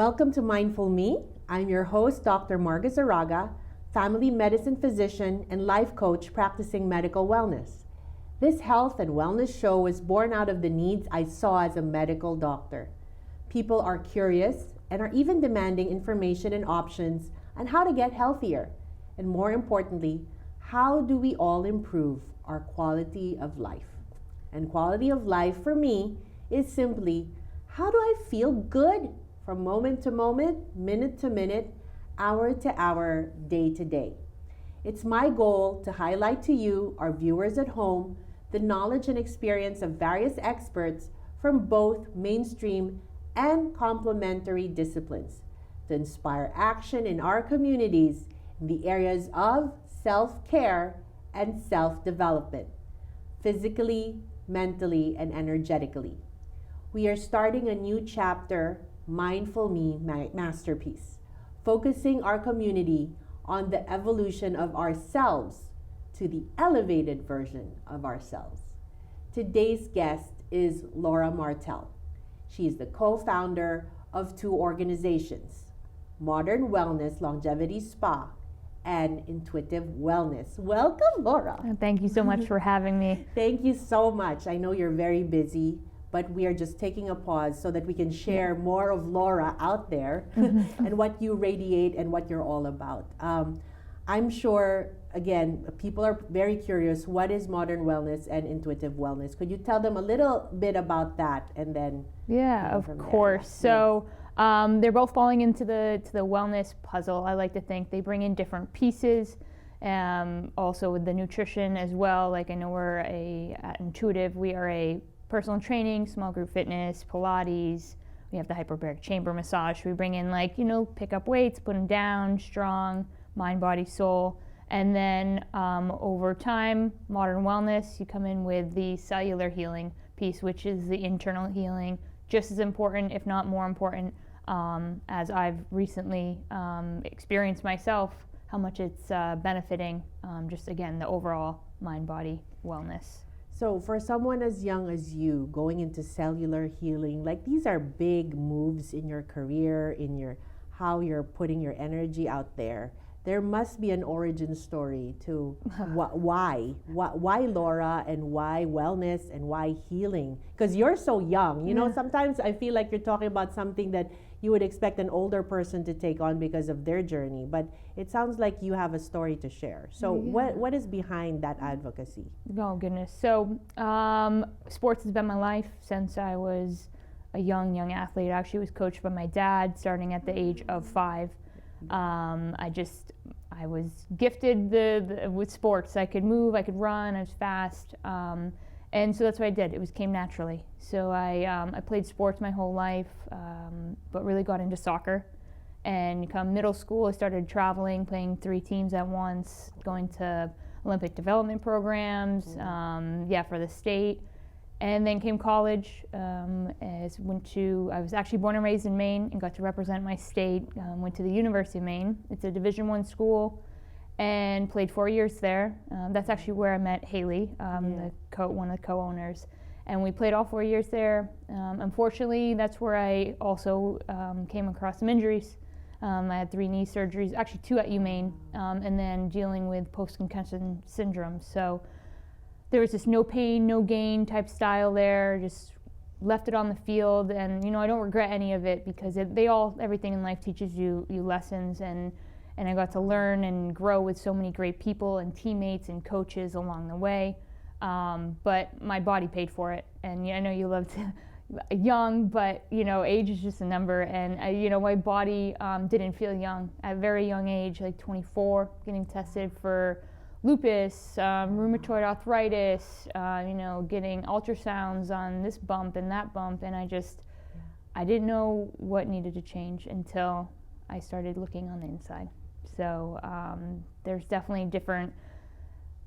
Welcome to Mindful Me. I'm your host, Dr. Marga, family medicine physician and life coach practicing medical wellness. This health and wellness show was born out of the needs I saw as a medical doctor. People are curious and are even demanding information and options on how to get healthier. And more importantly, how do we all improve our quality of life? And quality of life for me is simply, how do I feel good from moment to moment, minute to minute, hour to hour, day to day? It's my goal to highlight to you, our viewers at home, the knowledge and experience of various experts from both mainstream and complementary disciplines to inspire action in our communities in the areas of self-care and self-development, physically, mentally, and energetically. We are starting a new chapter, Mindful Me Masterpiece, focusing our community on the evolution of ourselves to the elevated version of ourselves. Today's guest is Laura Martel. She is the co-founder of two organizations, Modern Wellness Longevity Spa and Intuitive Wellness. Welcome, Laura. Thank you so much for having me. Thank you so much. I know you're very busy, but we are just taking a pause so that we can share more of Laura out there and what you radiate and what you're all about. I'm sure, again, people are very curious, what is modern wellness and intuitive wellness? Could you tell them a little bit about that and then? Yeah, of course. So they're both falling into the wellness puzzle. I like to think they bring in different pieces. Also with the nutrition as well. Like I know at Intuitive, we are a personal training, small group fitness, Pilates. We have the hyperbaric chamber massage. We bring in pick up weights, put them down, strong, mind, body, soul. And then over time, modern wellness, you come in with the cellular healing piece, which is the internal healing, just as important, if not more important, as I've recently experienced myself, how much it's benefiting just, again, the overall mind, body wellness. So for someone as young as you, going into cellular healing, these are big moves in your career, in how you're putting your energy out there. There must be an origin story to why Laura and why wellness and why healing? Because you're so young. Sometimes I feel like you're talking about something that you would expect an older person to take on because of their journey. But it sounds like you have a story to share. So what is behind that advocacy? Oh, goodness. So sports has been my life since I was a young athlete. I actually was coached by my dad starting at the age of 5. I was gifted with sports. I could move, I could run, I was fast, and so that's what I did. It came naturally. So I played sports my whole life, but really got into soccer. And come middle school, I started traveling, playing 3 teams at once, going to Olympic development programs, for the state. And then came college, I was actually born and raised in Maine and got to represent my state, went to the University of Maine. It's a Division I school and played 4 years there. That's actually where I met Haley, one of the co-owners. And we played all 4 years there. Unfortunately, that's where I also came across some injuries. I had 3 knee surgeries, actually 2 at UMaine, and then dealing with post-concussion syndrome. So there was just no pain, no gain type style there, just left it on the field. And, I don't regret any of it because everything in life teaches you lessons. And I got to learn and grow with so many great people and teammates and coaches along the way. But my body paid for it. And I know you love to young, but, age is just a number. And, my body didn't feel young at a very young age, like 24, getting tested for lupus, rheumatoid arthritis, getting ultrasounds on this bump and that bump, and I didn't know what needed to change until I started looking on the inside. So there's definitely different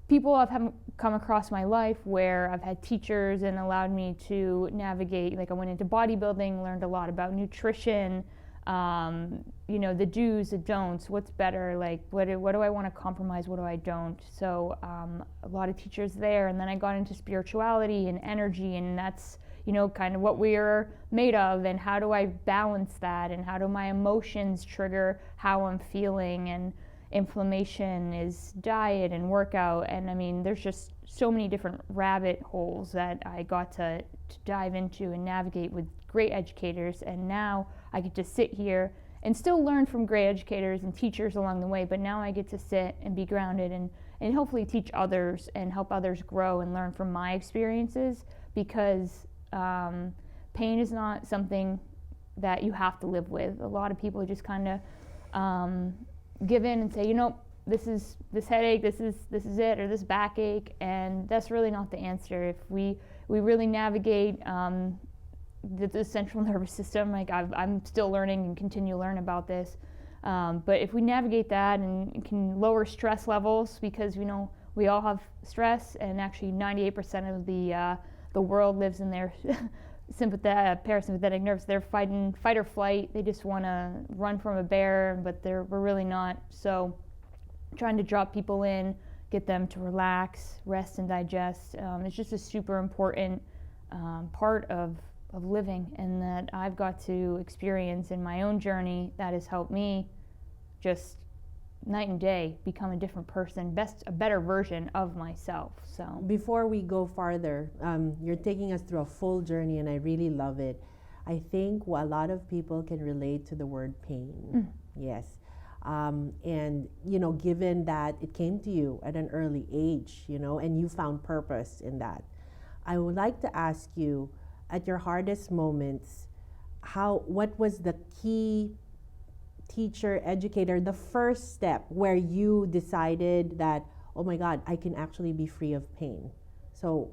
people I've come across my life where I've had teachers and allowed me to navigate. Like I went into bodybuilding, learned a lot about nutrition, The do's, the don'ts, what's better, like what do I want to compromise, what do I don't. So a lot of teachers there, and then I got into spirituality and energy, and that's kind of what we're made of, and how do I balance that, and how do my emotions trigger how I'm feeling, and inflammation is diet and workout, and I mean there's just so many different rabbit holes that I got to dive into and navigate with great educators. And now I get to sit here and still learn from great educators and teachers along the way, but now I get to sit and be grounded and hopefully teach others and help others grow and learn from my experiences, because pain is not something that you have to live with. A lot of people just kind of give in and say, this is this headache, this is it, or this backache, and that's really not the answer. If we really navigate the central nervous system, like I'm still learning and continue to learn about this, but if we navigate that and can lower stress levels, because we all have stress, and actually 98% of the world lives in their parasympathetic nerves. They're fight or flight. They just want to run from a bear, but we're really not. So trying to drop people in, get them to relax, rest, and digest. It's just a super important part of living, and that I've got to experience in my own journey that has helped me just night and day become a different person, a better version of myself. So before we go farther, you're taking us through a full journey, and I really love it. I think a lot of people can relate to the word pain. Yes. And given that it came to you at an early age, and you found purpose in that, I would like to ask you, at your hardest moments, what was the key teacher, educator, the first step where you decided that, oh my God, I can actually be free of pain? So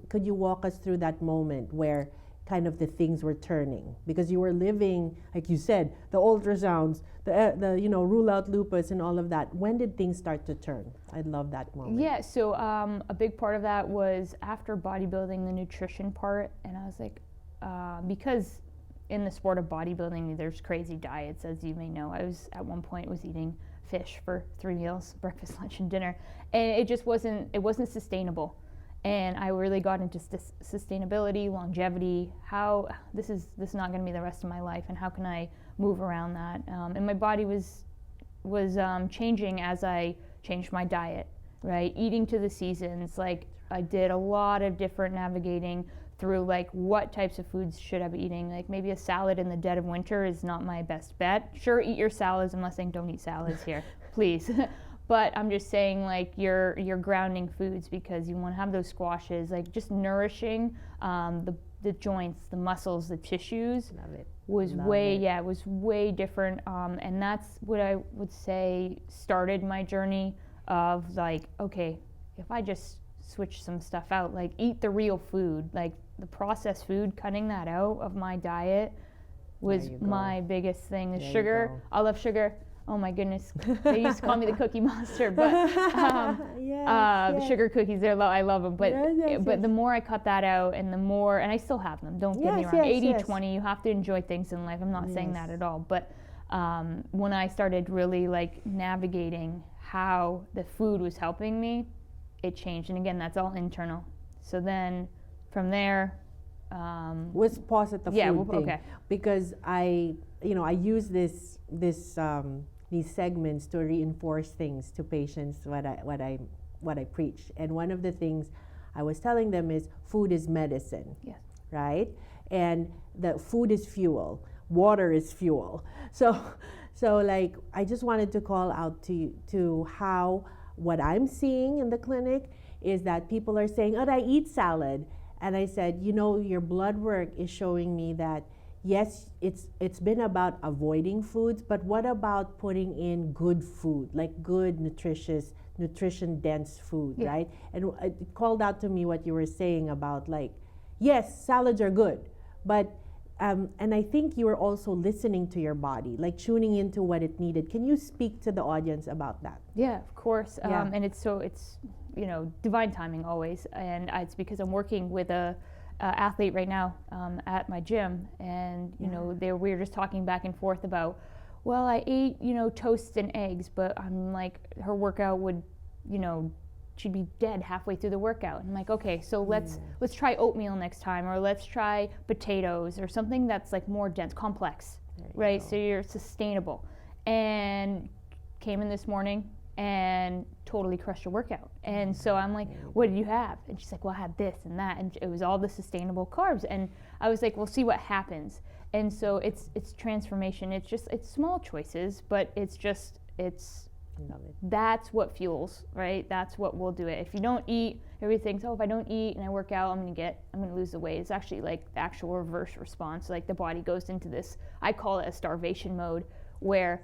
could you walk us through that moment where kind of the things were turning? Because you were living, like you said, the ultrasounds, the rule out lupus and all of that. When did things start to turn? I love that moment. Yeah, so a big part of that was after bodybuilding, the nutrition part, and I was like, because in the sport of bodybuilding, there's crazy diets, as you may know. I was at one point eating fish for 3 meals, breakfast, lunch, and dinner, and it wasn't sustainable. And I really got into sustainability, longevity. How this is not going to be the rest of my life, and how can I move around that? And my body was changing as I changed my diet, right? Eating to the seasons. Like I did a lot of different navigating through, like, what types of foods should I be eating? Like maybe a salad in the dead of winter is not my best bet. Sure, eat your salads. I'm not saying don't eat salads here, please. But I'm just saying, like, your grounding foods, because you want to have those squashes, like just nourishing the joints, the muscles, the tissues. Love it. Was way different. And that's what I would say started my journey of, like, okay, if I just switch some stuff out, like eat the real food, like the processed food, cutting that out of my diet was my biggest thing. The sugar, I love sugar. Oh my goodness, they used to call me the Cookie Monster, but the sugar cookies, I love them. But the more I cut that out, and the more, and I still have them, don't get me wrong, 80-20, you have to enjoy things in life. I'm not saying that at all. But when I started really, like, navigating how the food was helping me, it changed. And again, that's all internal. So then from there, let's pause at the food thing. Okay. Because I use these segments to reinforce things to patients, what I preach. And one of the things I was telling them is food is medicine. Yes. Right? And the food is fuel. Water is fuel. So like, I just wanted to call out to how what I'm seeing in the clinic is that people are saying, oh, I eat salad. And I said, your blood work is showing me that, yes, it's been about avoiding foods, but what about putting in good food, like good, nutrition-dense food, right? And it called out to me what you were saying about, like, yes, salads are good, but, and I think you were also listening to your body, like tuning into what it needed. Can you speak to the audience about that? Yeah, of course. And it's divine timing always. And it's because I'm working with a athlete right now at my gym, and you know we were just talking back and forth about, well, I ate toast and eggs, but I'm like, her workout would, she'd be dead halfway through the workout. And I'm like, okay, so let's try oatmeal next time, or let's try potatoes or something that's like more dense, complex, right? So you're sustainable. And came in this morning and totally crushed her workout. And so I'm like, what did you have? And she's like, well, I had this and that, and it was all the sustainable carbs. And I was like, we'll see what happens. And so it's transformation. It's small choices, but that's what fuels, right? That's what will do it. If you don't eat, everybody thinks, if I don't eat and I work out, I'm gonna lose the weight. It's actually like the actual reverse response. Like the body goes into this, I call it a starvation mode, where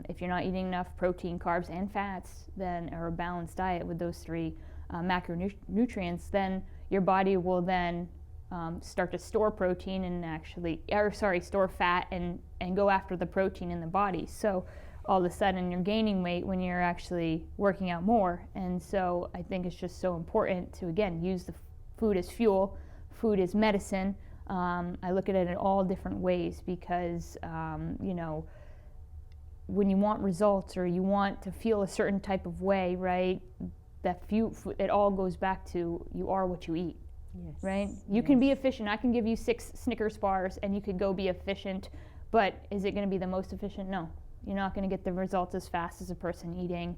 if you're not eating enough protein, carbs, and fats, then, or a balanced diet with those three macronutrients, then your body will then start to store protein and store fat and go after the protein in the body. So all of a sudden you're gaining weight when you're actually working out more. And so I think it's just so important to, again, use the food as fuel, food as medicine. I look at it in all different ways because, when you want results or you want to feel a certain type of way, right, it all goes back to you are what you eat. Yes. Right? You can be efficient. I can give you 6 Snickers bars and you could go be efficient, but is it going to be the most efficient? No. You're not going to get the results as fast as a person eating,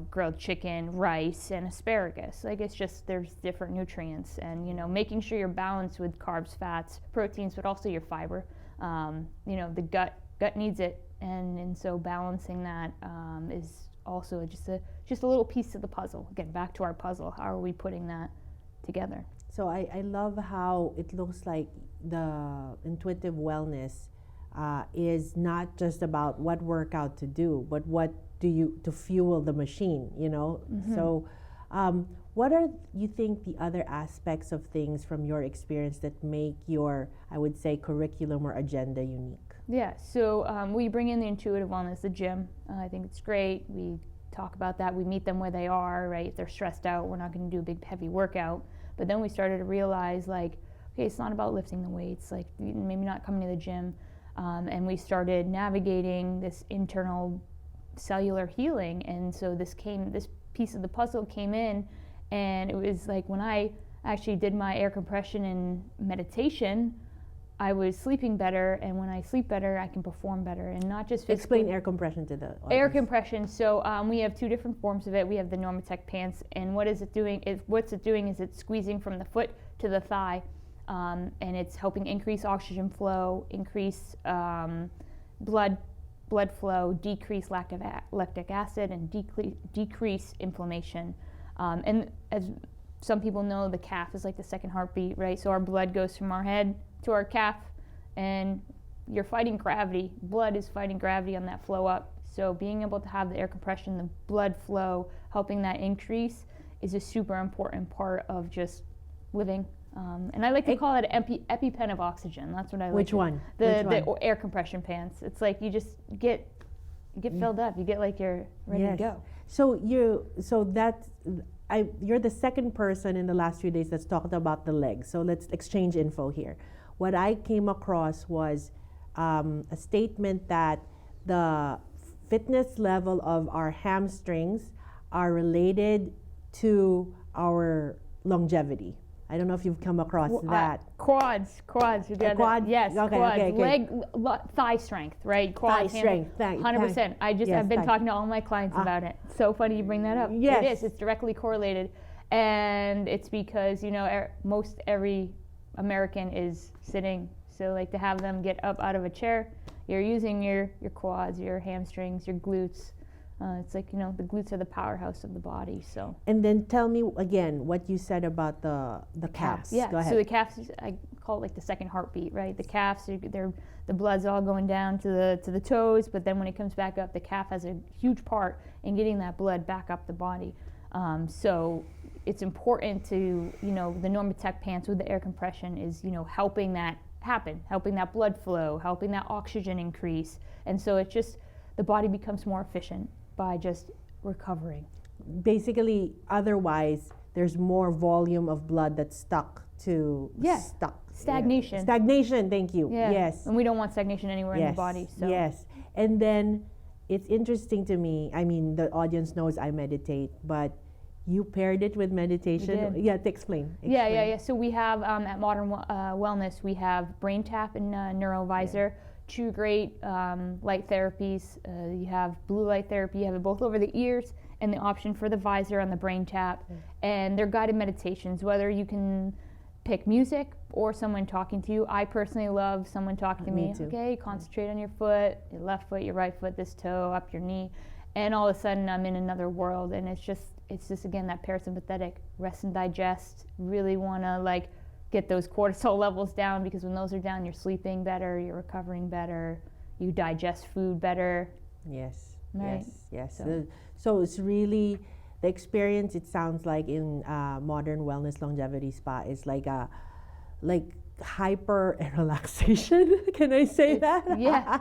grilled chicken, rice, and asparagus. Like, it's just, there's different nutrients, and, making sure you're balanced with carbs, fats, proteins, but also your fiber. The gut needs it, and so balancing that is also just a little piece of the puzzle. Again, back to our puzzle. How are we putting that together? So I love how it looks like the intuitive wellness is not just about what workout to do, but what do you to fuel the machine, Mm-hmm. So what are you think the other aspects of things from your experience that make your, I would say, curriculum or agenda unique? Yeah, so we bring in the intuitive wellness, the gym. I think it's great. We talk about that. We meet them where they are, right? If they're stressed out, we're not going to do a big heavy workout. But then we started to realize, like, okay, it's not about lifting the weights, like maybe not coming to the gym. And we started navigating this internal cellular healing. And so this piece of the puzzle came in, and it was like when I actually did my air compression and meditation, I was sleeping better, and when I sleep better, I can perform better, and not just physically. Explain air compression to the audience. Air compression. So we have 2 different forms of it. We have the Normatec pants, and what's it doing is it's squeezing from the foot to the thigh, and it's helping increase oxygen flow, increase blood flow, decrease lactic acid, and decrease inflammation. And as some people know, the calf is like the second heartbeat, right? So our blood goes from our head to our calf, and you're fighting gravity. Blood is fighting gravity on that flow up. So being able to have the air compression, the blood flow, helping that increase is a super important part of just living. And I like to call it an EpiPen of oxygen. That's what I like. Which one? The air compression pants. It's like you just get filled up. You get like you're ready to go. So you're the second person in the last few days that's talked about the legs. So let's exchange info here. What I came across was a statement that the fitness level of our hamstrings are related to our longevity. I don't know if you've come across that. Quads. Quad? Yes, okay, quads. Okay. Thigh strength, right? Quad strength. 100%. I've been talking to all my clients about it. So funny you bring that up. Yes. It is. It's directly correlated. And it's because, most every American is sitting. So like to have them get up out of a chair, you're using your quads, your hamstrings, your glutes. It's like, the glutes are the powerhouse of the body. So. And then tell me again what you said about the calves. Yeah. Go ahead. So the calves, I call it like the second heartbeat, right? The calves, the blood's all going down to the toes, but then when it comes back up, the calf has a huge part in getting that blood back up the body. So it's important to, the Normatec pants with the air compression is, helping that happen, helping that blood flow, helping that oxygen increase. And so it's just, the body becomes more efficient by just recovering. Basically, otherwise, there's more volume of blood that's stuck to Stagnation. Stagnation, thank you. Yeah. Yes. And we don't want stagnation anywhere in the body. So. Yes. And then it's interesting to me, I mean, the audience knows I meditate, but you paired it with meditation. Yeah, to explain. Yeah. So we have at Modern Wellness, we have Brain Tap and Neurovisor, two great light therapies. You have blue light therapy, you have it both over the ears, and the option for the visor on the Brain Tap. And they're guided meditations, whether you can pick music or someone talking to you. I personally love someone talking to me. Okay, concentrate on your foot, your left foot, your right foot, this toe, up your knee. And all of a sudden I'm in another world, and it's just again that parasympathetic rest and digest. Really want to like get those cortisol levels down, because when those are down, you're sleeping better, you're recovering better, you digest food better. Yes. Right. Yes. So it's really the experience. It sounds like in Modern Wellness Longevity Spa is like hyper relaxation. Can I say that? Yeah.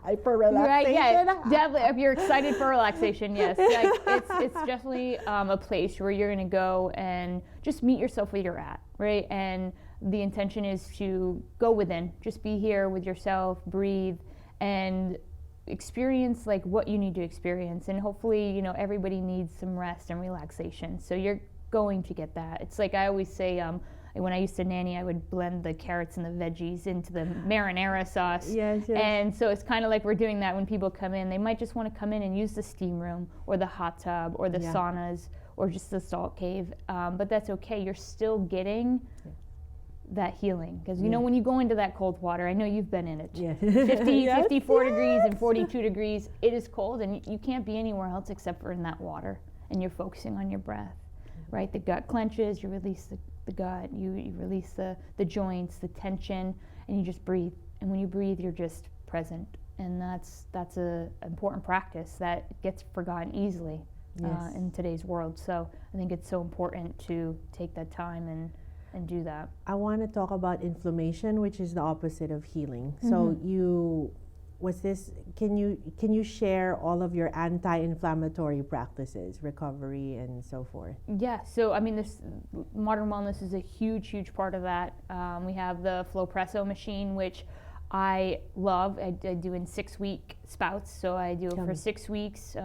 Hyper relaxation. Right. Yeah. Definitely. If you're excited for relaxation, yes. Like it's definitely a place where you're going to go and just meet yourself where you're at, right? And the intention is to go within, just be here with yourself, breathe, and experience like what you need to experience. And hopefully, you know, everybody needs some rest and relaxation. So you're going to get that. It's like I always say, when I used to nanny, I would blend the carrots and the veggies into the marinara sauce. Yes. And so it's kind of like we're doing that when people come in. They might just want to come in and use the steam room or the hot tub or the saunas or just the salt cave. But that's okay. You're still getting that healing. Because, you know, when you go into that cold water, I know you've been in it. 54 degrees and 42 degrees. It is cold, and you can't be anywhere else except for in that water. And you're focusing on your breath, right? The gut clenches, you release the gut, you release the joints, the tension, and you just breathe. And when you breathe, you're just present. And that's a important practice that gets forgotten easily in today's world. So I think it's so important to take that time and do that. I want to talk about inflammation, which is the opposite of healing. So can you share all of your anti-inflammatory practices, recovery and so forth? Yeah, so I mean, this Modern Wellness is a huge part of that. We have the Flowpresso machine, which I love. I do in 6-week spouts, so I do it for 6 weeks.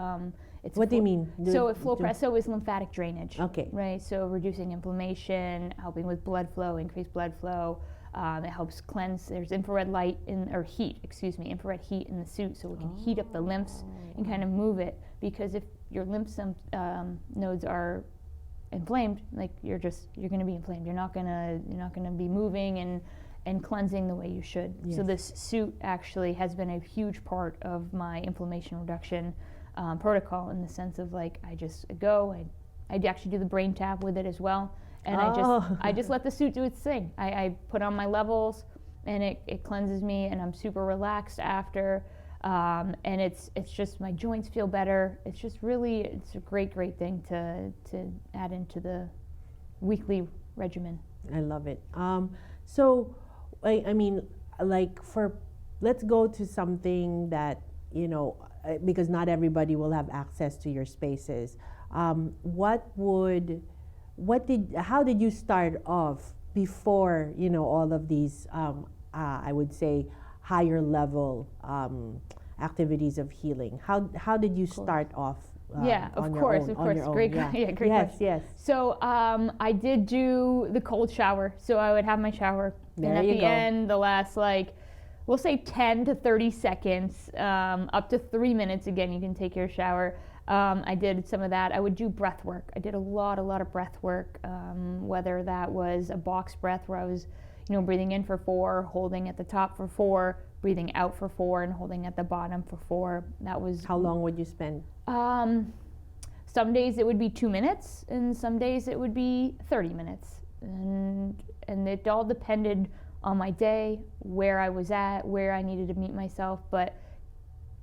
What do you mean? So Flowpresso is lymphatic drainage. Okay. Right, so reducing inflammation, helping with blood flow, increased blood flow. It helps cleanse. There's infrared heat in the suit, so we can heat up the lymphs and kind of move it. Because if your lymph nodes are inflamed, like you're going to be inflamed. You're not going to be moving and cleansing the way you should. So this suit actually has been a huge part of my inflammation reduction protocol, in the sense of like I just go. I actually do the Brain Tap with it as well. And I just let the suit do its thing. I put on my levels, and it cleanses me, and I'm super relaxed after. And it's just my joints feel better. It's just really, it's a great thing to add into the weekly regimen. I love it. So, I mean, like let's go to something that, you know, because not everybody will have access to your spaces. How did you start off before, you know, all of these, I would say, higher level activities of healing? How did you start off? Of course. Great question. Yes. So I did do the cold shower. So I would have my shower, and at the end, the last we'll say 10 to 30 seconds, up to 3 minutes. Again, you can take your shower. I did some of that. I would do breath work. I did a lot of breath work, whether that was a box breath where I was, you know, breathing in for 4, holding at the top for 4, breathing out for 4, and holding at the bottom for 4. That was... How long would you spend? Some days it would be 2 minutes, and some days it would be 30 minutes. And it all depended on my day, where I was at, where I needed to meet myself, but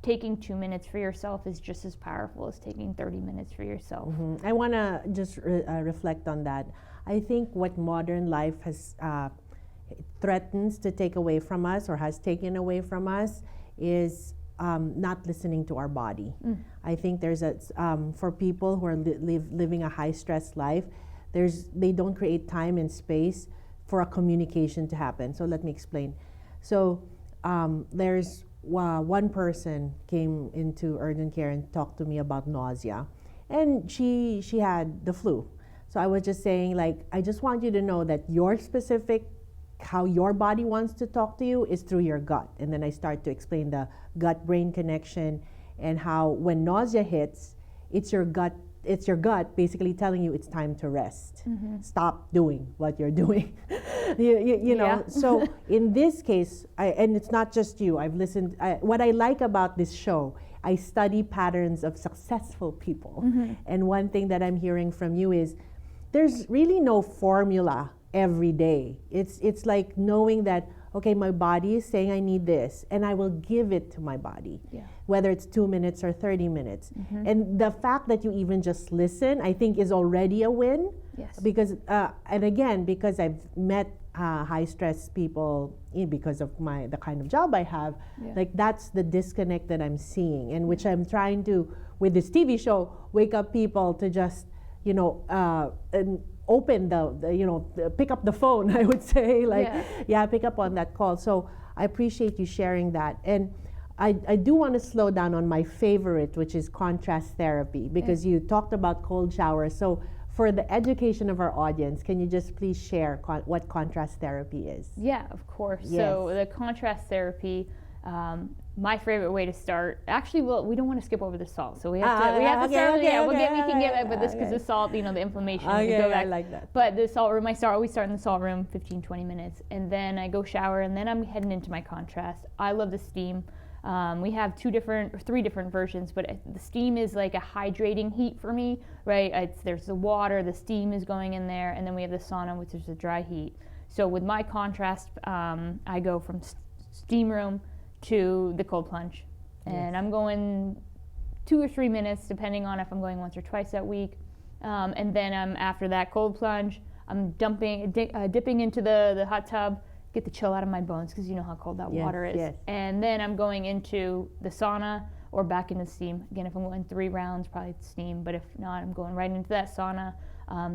taking 2 minutes for yourself is just as powerful as taking 30 minutes for yourself. Mm-hmm. I want to just reflect on that. I think what modern life has threatens to take away from us, or has taken away from us, is not listening to our body. I think there's for people who are living a high stress life, they don't create time and space for a communication to happen. So let me explain. So there's one person came into urgent care and talked to me about nausea, and she had the flu. So I was just saying, like, I just want you to know that your specific, how your body wants to talk to you is through your gut. And then I start to explain the gut-brain connection and how when nausea hits, it's your gut basically telling you it's time to rest. Stop doing what you're doing. you know, so in this case, and it's not just you, I've listened, what I like about this show, I study patterns of successful people. And one thing that I'm hearing from you is there's really no formula every day. It's like knowing that, okay, my body is saying I need this, and I will give it to my body, whether it's 2 minutes or 30 minutes. And the fact that you even just listen, I think, is already a win. Yes. Because, and again, because I've met high stress people because of the kind of job I have, like that's the disconnect that I'm seeing, and which I'm trying to, with this TV show, wake up people to just, you know, and open pick up the phone, I would say, like, pick up on that call. So I appreciate you sharing that. And I do want to slow down on my favorite, which is contrast therapy, because you talked about cold showers. So for the education of our audience, can you just please share what contrast therapy is? Yeah, of course. So the contrast therapy, my favorite way to start. Actually, we don't want to skip over the salt, so we have to start. We can get it, but this because the salt, the inflammation. I like that. But the salt room, I always start in the salt room, 15-20 minutes, and then I go shower, and then I'm heading into my contrast. I love the steam. We have 3 different versions, but the steam is like a hydrating heat for me, right? There's the water, the steam is going in there, and then we have the sauna, which is the dry heat. So with my contrast, I go from steam room to the cold plunge, and I'm going 2 or 3 minutes, depending on if I'm going once or twice that week, and then after that cold plunge, I'm dipping into the hot tub, get the chill out of my bones, because you know how cold that water is, and then I'm going into the sauna or back into steam. Again, if I'm going 3 rounds, probably it's steam, but if not, I'm going right into that sauna,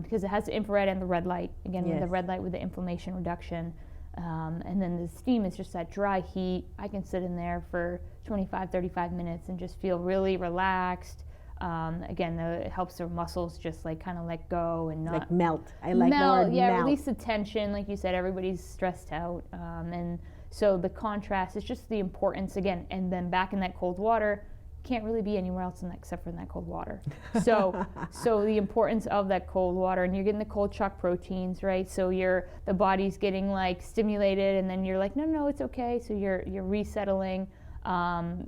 because it has the infrared and the red light, again, with the red light with the inflammation reduction. And then the steam is just that dry heat. I can sit in there for 25-35 minutes and just feel really relaxed. Again, it helps the muscles just like kind of let go and not like melt. I like the word melt. Release the tension. Like you said, everybody's stressed out, and so the contrast is just the importance again. And then back in that cold water, can't really be anywhere else except for in that cold water. So the importance of that cold water, and you're getting the cold shock proteins, right? So the body's getting like stimulated, and then you're like, no, it's okay. So you're resettling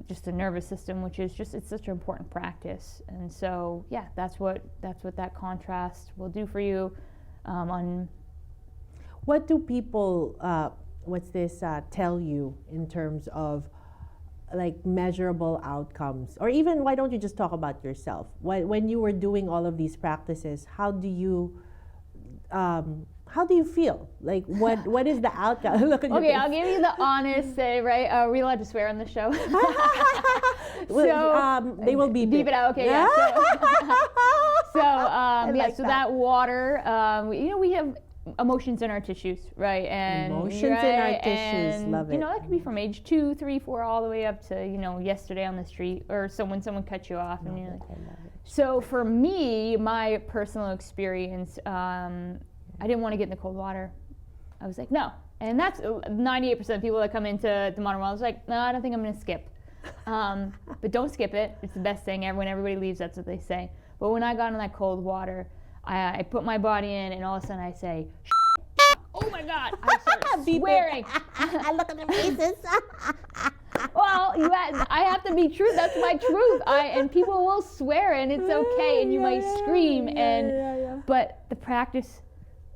just the nervous system, which is just, it's such an important practice. And so that's what that contrast will do for you. What do people tell you in terms of like measurable outcomes, or even why don't you just talk about yourself? When you were doing all of these practices, how do you feel? Like what is the outcome? Look at okay, I'll give you the honest say, right? Are we allowed to swear on the show? They will beep it out. Okay, so that water, we have emotions in our tissues, right? And emotions in our tissues, love it. That could be from age 2, 3, 4, all the way up to yesterday on the street, or when someone cut you off, and you're like. So for me, my personal experience, I didn't want to get in the cold water. I was like, no, and that's 98% of people that come into the modern world. I was like, no, I don't think I'm going to skip, but don't skip it. It's the best thing. When everybody leaves, that's what they say. But when I got in that cold water, I put my body in, and all of a sudden I say, oh my God, I start swearing. I look at their faces. Well, I have to be true. That's my truth. And people will swear, and it's okay, and you might scream, but the practice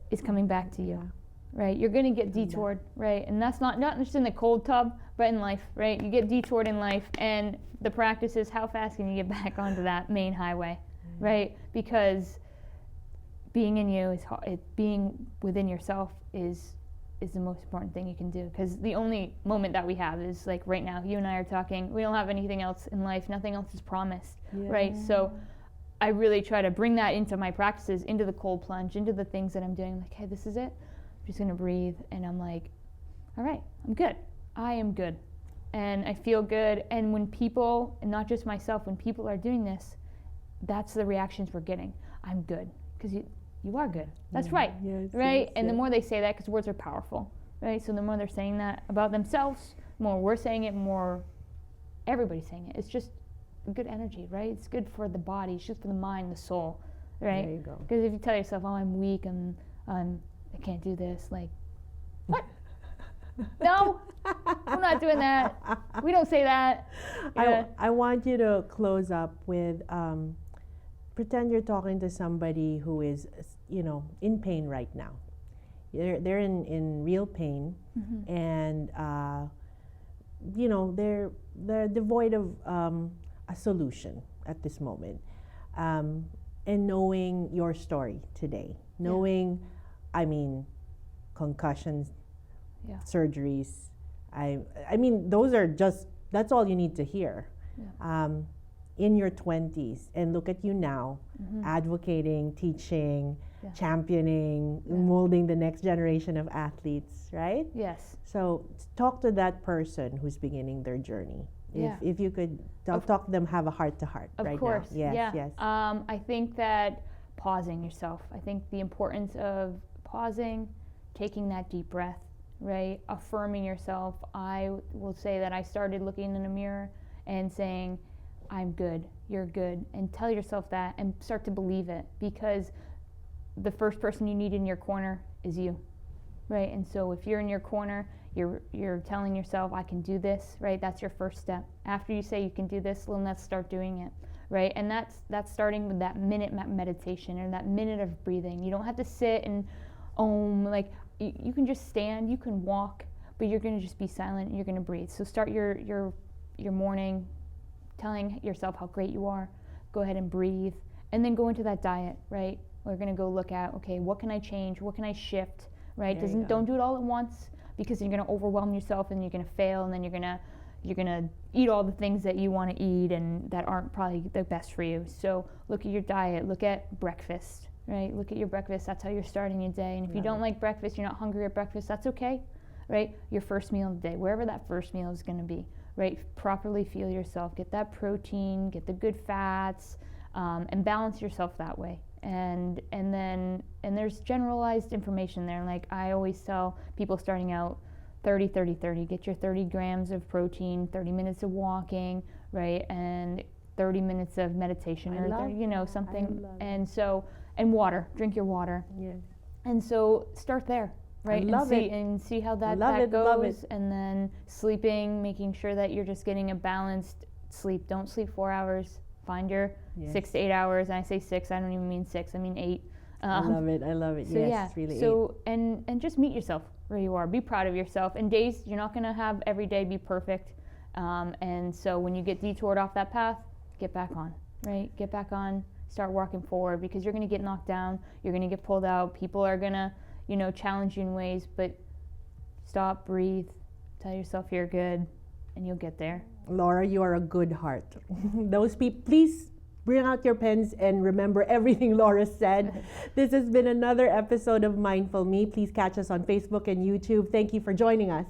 is coming back to you, right? You're going to get detoured, right? And that's not just in the cold tub, but in life, right? You get detoured in life, and the practice is how fast can you get back onto that main highway, right? Because being in you is hard. Being within yourself is the most important thing you can do, because the only moment that we have is like right now. You and I are talking. We don't have anything else in life. Nothing else is promised, right? So I really try to bring that into my practices, into the cold plunge, into the things that I'm doing. Like, hey, this is it. just gonna breathe. And I'm like, all right, I'm good. I am good. And I feel good. And when people, and not just myself, when people are doing this, that's the reactions we're getting. I'm good. Because you are good. That's right. Yes, right? Yes, and the yes. more they say that, because words are powerful, right? So the more they're saying that about themselves, the more we're saying it, more everybody's saying it. It's just good energy, right? It's good for the body. It's good for the mind, the soul, right? There you go. Because if you tell yourself, oh, I'm weak, I can't do this, like, what? No, I'm not doing that. We don't say that. Yeah. I want you to close up with pretend you're talking to somebody who is, in pain right now. They're in real pain, Mm-hmm. and they're devoid of a solution at this moment. And knowing your story today, knowing, concussions, surgeries, that's all you need to hear. In your 20s, and look at you now, Mm-hmm. advocating, teaching, championing, molding the next generation of athletes, right? Yes. So talk to that person who's beginning their journey. If you could talk to them, have a heart to heart right now. Of course. Yes. I think that pausing yourself. I think the importance of pausing, taking that deep breath, right? Affirming yourself. I will say that I started looking in a mirror and saying, I'm good, you're good, and tell yourself that and start to believe it, because the first person you need in your corner is you, right? And so if you're in your corner, you're telling yourself, I can do this, right? That's your first step. After you say you can do this, then let's start doing it, right? And that's starting with that minute meditation or that minute of breathing. You don't have to sit and like you can just stand, you can walk, but you're going to just be silent and you're going to breathe. So start your morning telling yourself how great you are. Go ahead and breathe, and then go into that diet, right? We're going to go look at, okay, what can I change? What can I shift, right? Don't do it all at once, because you're going to overwhelm yourself and you're going to fail, and then you're going to eat all the things that you want to eat and that aren't probably the best for you. So look at your diet, look at breakfast, right? Look at your breakfast. That's how you're starting your day. And if you don't like breakfast, you're not hungry at breakfast, that's okay, right? Your first meal of the day, wherever that first meal is going to be, right? Properly fuel yourself, get that protein, get the good fats, and balance yourself that way. And there's generalized information there. Like I always tell people starting out, 30, 30, 30. Get your 30 grams of protein, 30 minutes of walking, right? And 30 minutes of meditation something. And water, drink your water. Yes. And so start there, right? And see how that goes. And then sleeping, making sure that you're just getting a balanced sleep. Don't sleep 4 hours. Find your 6 to 8 hours. And I say 6, I don't even mean 6, I mean 8. I love it. So yes, it's really 8. And just meet yourself where you are. Be proud of yourself. And days, you're not going to have every day be perfect. And so when you get detoured off that path, get back on, right? Get back on, start walking forward, because you're going to get knocked down. You're going to get pulled out. People are going to, challenge you in ways, but stop, breathe, tell yourself you're good, and you'll get there. Laura, you are a good heart. Those people, please bring out your pens and remember everything Laura said. This has been another episode of Mindful Me. Please catch us on Facebook and YouTube. Thank you for joining us.